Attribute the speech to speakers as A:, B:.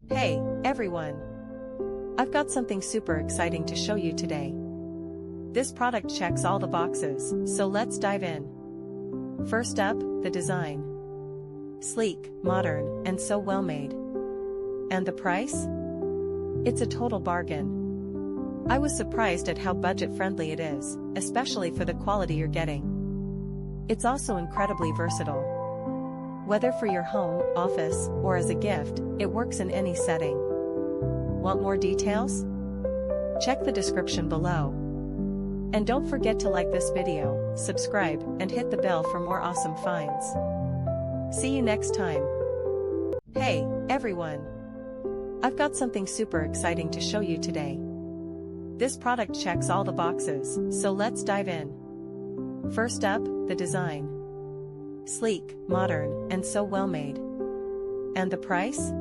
A: Hey, everyone! I've got something super exciting to show you today. This product checks all the boxes, so let's dive in. First up, the design. Sleek, modern, and so well made. And the price? It's a total bargain. I was surprised at how budget-friendly it is, especially for the quality you're getting. It's also incredibly versatile. Whether for your home, office, or as a gift, it works in any setting. Want more details? Check the description below. And don't forget to like this video, subscribe, and hit the bell for more awesome finds. See you next time. Hey, everyone! I've got something super exciting to show you today. This product checks all the boxes, so let's dive in. First up, the design. Sleek, modern, and so well made. And the price?